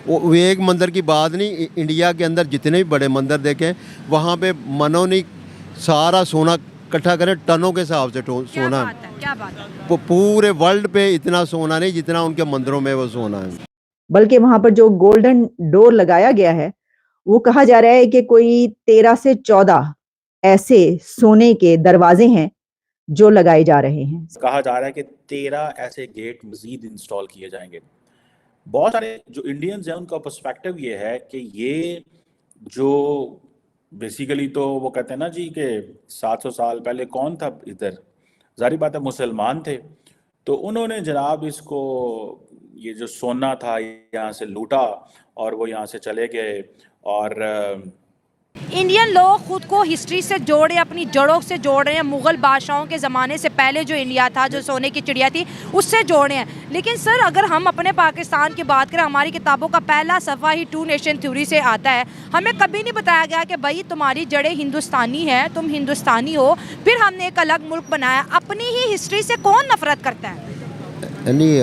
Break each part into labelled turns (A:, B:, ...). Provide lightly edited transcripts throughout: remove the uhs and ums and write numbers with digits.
A: वो एक मंदिर की बात नहीं, इंडिया के अंदर जितने भी बड़े मंदिर देखें वहाँ पे मनो नहीं सारा सोना इकट्ठा करें टनों के हिसाब से सोना है।
B: क्या बात है।
A: पूरे वर्ल्ड पे इतना सोना नहीं जितना उनके मंदिरों में वो सोना है।
C: बल्कि वहां पर जो गोल्डन डोर लगाया गया है वो कहा जा रहा है कि कोई 13 से 14 ऐसे सोने के दरवाजे हैं जो लगाए जा रहे हैं।
D: कहा जा रहा है कि 13 ऐसे गेट मजीद इंस्टॉल किए जाएंगे। बहुत सारे जो इंडियंस हैं उनका पर्सपेक्टिव ये है कि ये जो बेसिकली तो वो कहते हैं ना जी कि 700 साल पहले कौन था इधर, जारी बात है मुसलमान थे, तो उन्होंने जनाब इसको ये जो सोना था यहाँ से लूटा और वो यहाँ से चले गए। और
B: इंडियन लोग खुद को हिस्ट्री से जोड़े, अपनी जड़ों से जोड़ रहे हैं। मुगल बादशाहों के ज़माने से पहले जो इंडिया था, जो सोने की चिड़िया थी, उससे जोड़े हैं। लेकिन सर अगर हम अपने पाकिस्तान की बात करें, हमारी किताबों का पहला सफ़ा ही 2 नेशन थ्योरी से आता है। हमें कभी नहीं बताया गया कि भाई तुम्हारी जड़ें हिंदुस्तानी हैं, तुम हिंदुस्तानी हो, फिर हमने एक अलग मुल्क बनाया। अपनी ही हिस्ट्री से कौन नफरत करता है?
A: नहीं,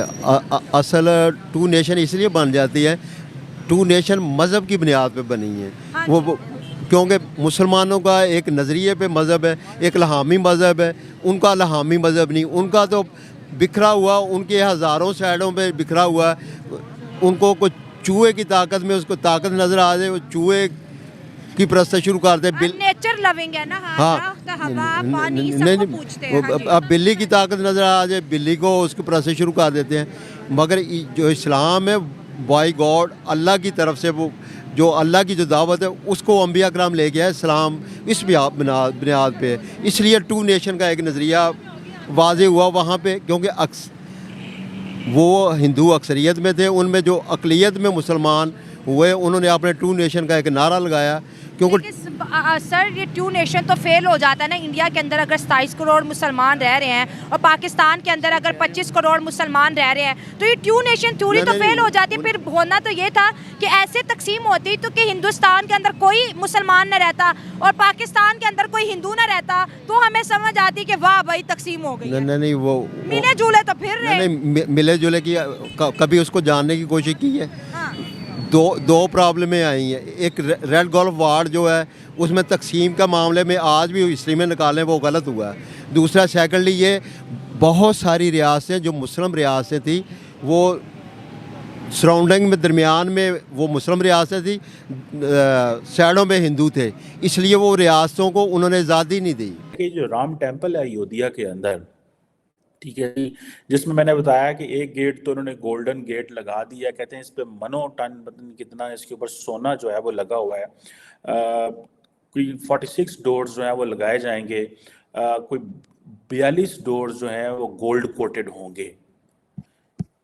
A: असल 2 नेशन इसलिए बन जाती है, 2 नेशन मज़हब की बुनियाद पे बनी है।
B: हाँ
A: वो क्योंकि मुसलमानों का एक नज़रिए पे मज़हब है, एक लहामी मज़हब है, उनका लहामी मज़हब नहीं, उनका तो बिखरा हुआ, उनके हज़ारों साइडों पे बिखरा हुआ है। उनको कुछ चूहे की ताकत में उसको ताकत नज़र आ जाए, वो चूहे की परस्त शुरू करते हैं।
B: नेचर लविंग है ना,
A: हाँ,
B: पानी सबको पूछते हैं। हाँ जी।
A: अब बिल्ली की ताकत नज़र आ जाए, बिल्ली को उसकी परस्त शुरू कर देते हैं। मगर जो इस्लाम है बाय गॉड अल्लाह की तरफ से, वो जो अल्लाह की जो दावत है उसको अंबिया कराम लेके आए, इस्लाम इस बुनियाद पे। इसलिए 2 नेशन का एक नज़रिया वाज़े हुआ वहाँ पे, क्योंकि वो हिंदू अक्सरियत में थे, उनमें जो अक़लियत में मुसलमान हुए उन्होंने अपने 2 नेशन का एक नारा लगाया। क्योंकि
B: सर ये 2 नेशन तो फेल हो जाता है ना। इंडिया के अंदर अगर 27 करोड़ मुसलमान रह रहे हैं और पाकिस्तान के अंदर अगर 25 करोड़ मुसलमान रह रहे हैं, तो ये 2 नेशन थ्योरी तो फेल हो जाती। फिर होना तो ये था कि ऐसे तकसीम होती तो कि हिंदुस्तान के अंदर कोई मुसलमान न रहता और पाकिस्तान के अंदर कोई हिंदू न रहता, तो हमें समझ आती कि वाह भाई तकसीम हो गई।
A: नहीं, वो
B: मिले जुले तो फिर
A: नहीं मिले जुले की कभी उसको जानने की कोशिश की है।
B: हाँ।
A: दो प्रॉब्लमें आई हैं। एक रेड गोल्फ वार जो है उसमें तकसीम का मामले में आज भी हिस्ट्री में निकालें वो गलत हुआ है। दूसरा सेकेंडली ये बहुत सारी रियासतें जो मुस्लिम रियासतें थी वो सराउंडिंग में दरमियान में वो मुस्लिम रियासतें थी, साइडों में हिंदू थे, इसलिए वो रियासतों को उन्होंने आज़ादी नहीं दी।
D: कि जो राम टेम्पल है अयोध्या के अंदर, ठीक है जी, जिसमें मैंने बताया कि एक गेट तो उन्होंने गोल्डन गेट लगा दिया, कहते हैं इस पे मनो टन पता नहीं कितना इसके ऊपर सोना जो है वो लगा हुआ है। कोई 46 डोर्स जो है वो लगाए जाएंगे, कोई 42 डोर्स जो हैं वो गोल्ड कोटेड होंगे।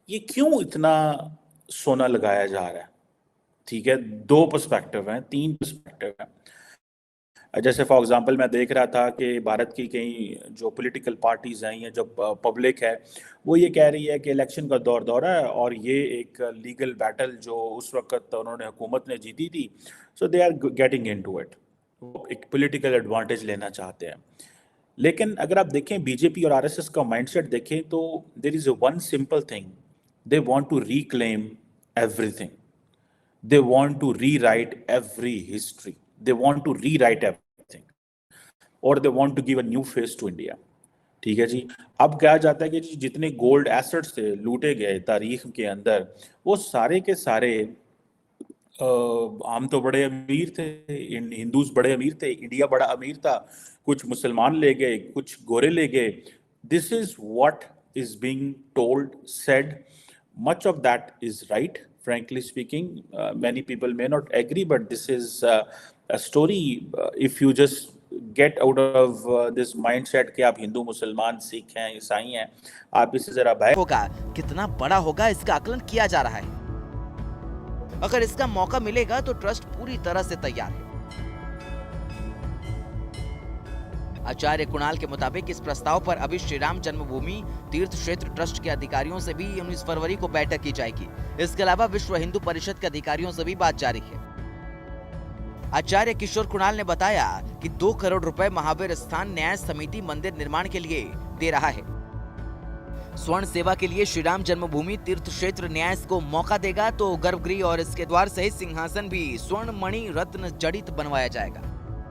D: ये क्यों इतना सोना लगाया जा रहा है? ठीक है, 2 पर्सपेक्टिव हैं, 3 पर्सपेक्टिव हैं। जैसे फॉर एग्जांपल मैं देख रहा था कि भारत की कई जो पॉलिटिकल पार्टीज हैं या जो पब्लिक है वो ये कह रही है कि इलेक्शन का दौर है और ये एक लीगल बैटल जो उस वक्त उन्होंने हुकूमत ने जीती थी, so they are getting into it, एक पॉलिटिकल एडवांटेज लेना चाहते हैं। लेकिन अगर आप देखें बीजेपी और आरएसएस का माइंडसेट देखें तो there is one simple thing, they want to reclaim everything, they want to rewrite every history, they want to rewrite everything, or they want to give a new face to India। ठीक है जी। अब क्या जाता है कि जितने gold assets थे लूटे गए तारीख के अंदर, वो सारे के सारे हम तो बड़े अमीर थे, हिंदूज बड़े अमीर थे, इंडिया बड़ा अमीर था, कुछ मुसलमान ले गए, कुछ गोरे ले गए। This is what is being told, said, much of that is right, frankly speaking. Many people may not agree, but this is a story. If you just get out of this mindset कि आप हिंदू, मुसलमान, सिख हैं, ईसाई हैं, आप इससे जरा बाहर
E: होगा, कितना बड़ा होगा इसका आकलन किया जा रहा है। अगर इसका मौका मिलेगा तो ट्रस्ट पूरी तरह से तैयार है। आचार्य कुणाल के मुताबिक इस प्रस्ताव पर अभी श्री राम जन्मभूमि तीर्थ क्षेत्र ट्रस्ट के अधिकारियों से भी 19 फरवरी को बैठक की जाएगी। इसके अलावा विश्व हिंदू परिषद के अधिकारियों से भी बात जारी है। आचार्य किशोर कुणाल ने बताया कि 2 करोड़ रुपए महावीर स्थान न्याय समिति मंदिर निर्माण के लिए दे रहा है। स्वर्ण सेवा के लिए श्री राम जन्मभूमि तीर्थ क्षेत्र न्यास को मौका देगा तो गर्भगृह और इसके द्वार सहित सिंहासन भी स्वर्ण मणि रत्न जड़ित बनवाया जाएगा।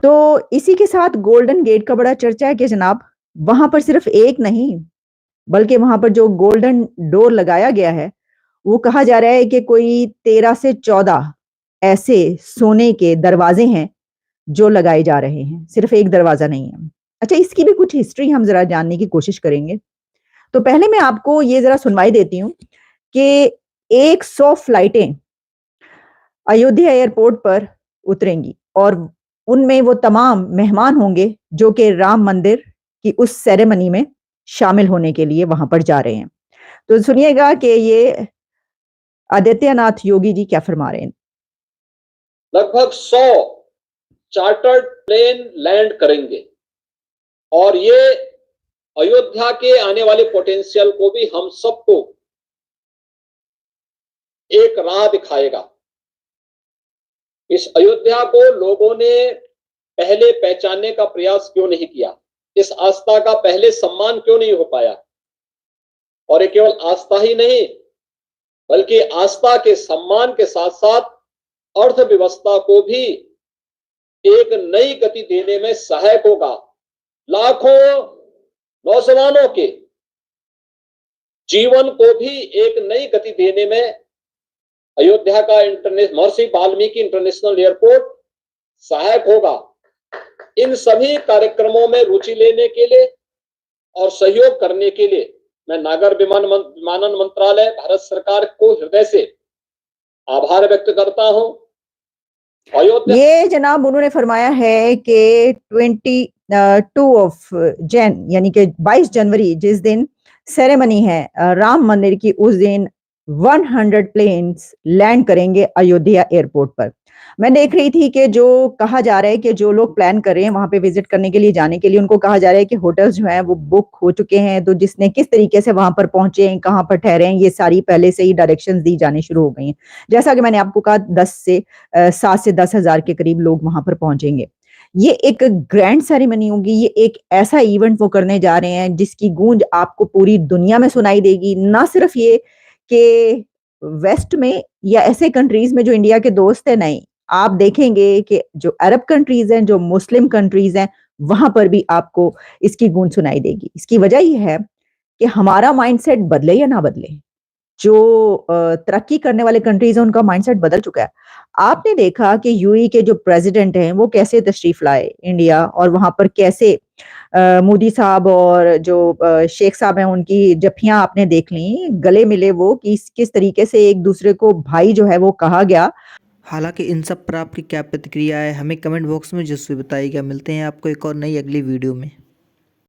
C: तो इसी के साथ गोल्डन गेट का बड़ा चर्चा है कि जनाब वहां पर सिर्फ एक नहीं बल्कि वहां पर जो गोल्डन डोर लगाया गया है वो कहा जा रहा है कि कोई 13 से 14 ऐसे सोने के दरवाजे हैं जो लगाए जा रहे हैं, सिर्फ एक दरवाजा नहीं है। अच्छा, इसकी भी कुछ हिस्ट्री हम जरा जानने की कोशिश करेंगे। तो पहले मैं आपको ये जरा सुनवाई देती हूँ कि 100 फ्लाइटें अयोध्या एयरपोर्ट पर उतरेंगी और उनमें वो तमाम मेहमान होंगे जो कि राम मंदिर की उस सेरेमनी में शामिल होने के लिए वहां पर जा रहे हैं। तो सुनिएगा कि ये आदित्यनाथ योगी जी क्या फरमा रहे हैं।
F: लगभग 100 चार्टर्ड प्लेन लैंड करेंगे और ये अयोध्या के आने वाले पोटेंशियल को भी हम सबको एक राह दिखाएगा। इस अयोध्या को लोगों ने पहले पहचानने का प्रयास क्यों नहीं किया, इस आस्था का पहले सम्मान क्यों नहीं हो पाया। और ये केवल आस्था ही नहीं बल्कि आस्था के सम्मान के साथ साथ अर्थव्यवस्था को भी एक नई गति देने में सहायक होगा। लाखों नौजवानों के जीवन को भी एक नई गति देने में अयोध्या का महर्षि वाल्मीकि इंटरनेशनल एयरपोर्ट सहायक होगा। इन सभी कार्यक्रमों में रुचि लेने के लिए और सहयोग करने के लिए मैं नागर विमानन मंत्रालय भारत सरकार को हृदय से आभार व्यक्त करता हूं।
C: ये जनाब उन्होंने फरमाया है कि 22 ऑफ जैन यानी कि 22 जनवरी जिस दिन सेरेमनी है राम मंदिर की, उस दिन 100 प्लेन्स लैंड करेंगे अयोध्या एयरपोर्ट पर। मैं देख रही थी कि जो कहा जा रहा है कि जो लोग प्लान कर रहे हैं वहां पे विजिट करने के लिए जाने के लिए, उनको कहा जा रहा है कि होटल्स जो हैं वो बुक हो चुके हैं। तो जिसने किस तरीके से वहां पर पहुंचे हैं, कहां पर ठहरे हैं, ये सारी पहले से ही डायरेक्शंस दी जानी शुरू हो गई हैं। जैसा कि मैंने आपको कहा 7 से 10 हजार के करीब लोग वहां पर पहुंचेंगे। ये एक ग्रैंड सेरेमनी होगी, ये एक ऐसा इवेंट वो करने जा रहे हैं जिसकी गूंज आपको पूरी दुनिया में सुनाई देगी। ना सिर्फ ये कि वेस्ट में या ऐसे कंट्रीज में जो इंडिया के दोस्त है, नहीं, आप देखेंगे कि जो अरब कंट्रीज हैं, जो मुस्लिम कंट्रीज हैं, वहां पर भी आपको इसकी गूंज सुनाई देगी। इसकी वजह यह है कि हमारा माइंडसेट बदले या ना बदले, जो तरक्की करने वाले कंट्रीज हैं उनका माइंडसेट बदल चुका है। आपने देखा कि यूएई के जो प्रेसिडेंट हैं वो कैसे तशरीफ लाए इंडिया, और वहां पर कैसे मोदी साहब और जो शेख साहब हैं उनकी जफ्फियां आपने देख ली, गले मिले वो, कि किस तरीके से एक दूसरे को भाई जो है वो कहा गया।
G: हालांकि इन सब पर आपकी क्या प्रतिक्रिया है हमें कमेंट बॉक्स में जरूर बताइएगा। मिलते हैं आपको एक और नई अगली वीडियो में।